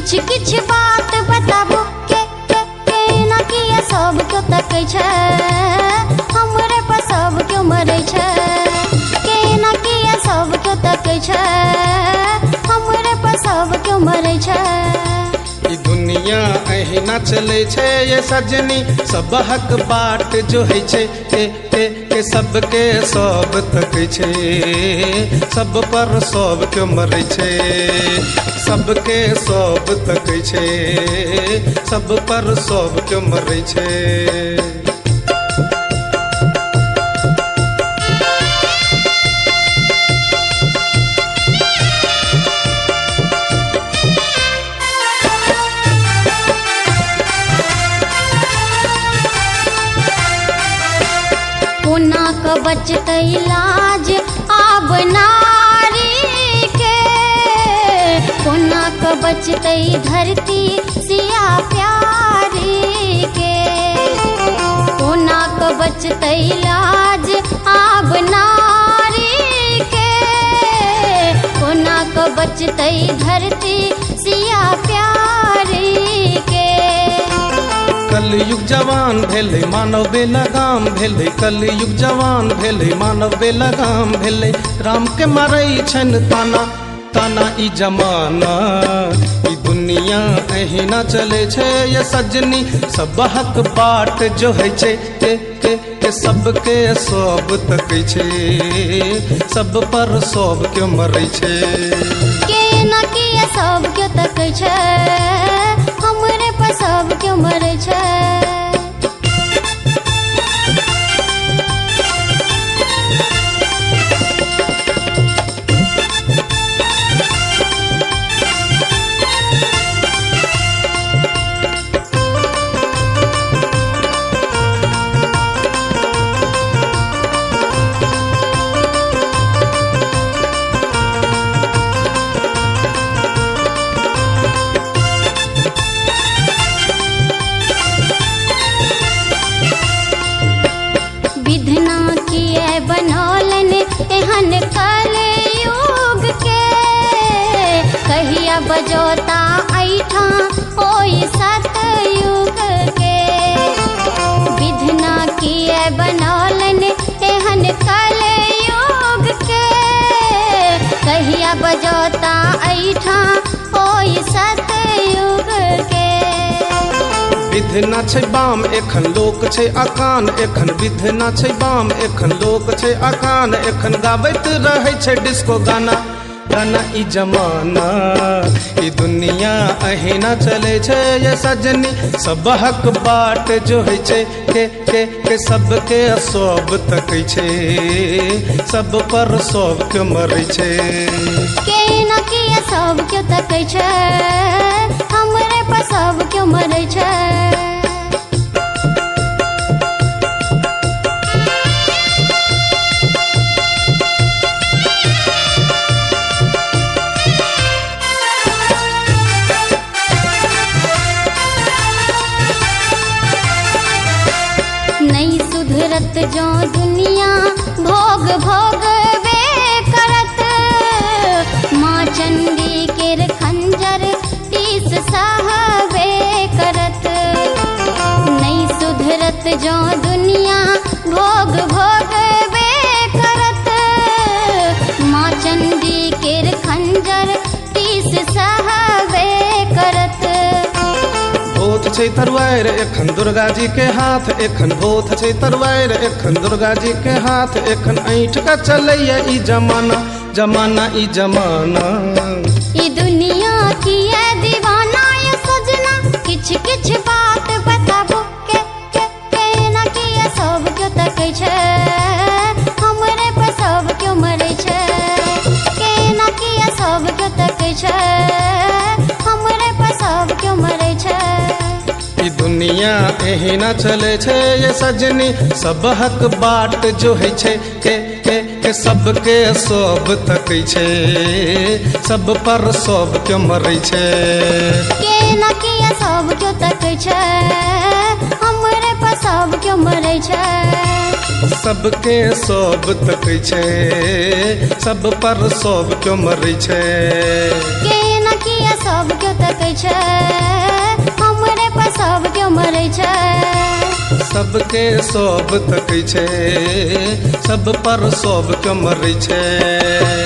किछ किछ बात बताबो के ना किया सब क्यों तकै छै हमरे पर सब क्यों मरै छै के ना किया सब क्यों तकै छै हमरे पर सब क्यों मरै छै। ई दुनिया अहिना चले छै ये सजनी सब हक बाट जो है छै के सबके सब तकै छै सब पर सब क्यों मरै छै सबके सब तकै छै सब पर सब क्यों मरै छै। कोना क बचतै लाज आब नारी के कोना क बचतै धरती सिया प्यारी के कोना क बचतै लाज आब नारी के कोना क बचतै धरती सिया प्यारी के। कलयुग जवान भेलै मानव बेलगाम भेलै कलयुग जवान भेलै मानव बेलगाम भेलै राम के मारै छन ताना ताना ई जमाना ई दुनिया अहिना चले छै ये सजनी सब हक बाट जो है छै के सबके सब तकै छै सब पर सब क्यों मरै छै के ना किया सब क्यों तकै छै हमरे पर सब क्यों मरै छै। विधना किए बनौलन एहन कलयुग के कहिया बजोता ऐठा ओई सतयुग के विधना किए बनौलन एहन कलयुग के कहिया बजोता ऐठा ओई सतयुग के। विधना छै बाम एखन लोक छै अकान एखन विधना छै बाम एखन लोक छै अकान एखन गाबैत रहै छै डिस्को गाना गाना ई जमाना ई दुनिया अहिना चले छै ये सजनी सब हक बाट जो है छै के सबके सब तकै छै सब पर सब क्यों मरै छै के ना किया सब क्यों तकै छै हमरे पर सब क्यों मरै छै। नहीं सुधरत जो दुनिया भोग भोगबे करत माँ चंडी केर खंजर तीस सहबे करत नहीं सुधरत जो दुनिया भोग भोगबे करत माँ चंडी केर खंजर तीस सहबे करत। भूत छै तरवार एखन दुर्गा जी के हाथ एखन भूत छै तरवार एखन दुर्गा जी के हाथ एखन ऐठ का चलैया ई जमाना जमाना ई जमाना। ई दुनिया की है दीवाना ये सजना किछ किछ बात बताबो के ना किया सब क्यों तकै छै हमरे पर सब क्यों मरै छै के ना किया सब क्यों तकै छै हमरे पर सब क्यों मरै छै। ई दुनिया एहिना चले छै ये सजनी सब हक बाट जो है छै के सबके सब तकै छै सब पर सब क्यों मरै छै के ना किया सब क्यों तकै छै हमरे पर सब क्यों मरै छै। सबके सब तकै छै सब पर सब क्यों मरै छै के ना किया सब क्यों तकै छै हमरे पर सब क्यों मरै छै सबके सब तकै छै सब पर सब के मरै छै।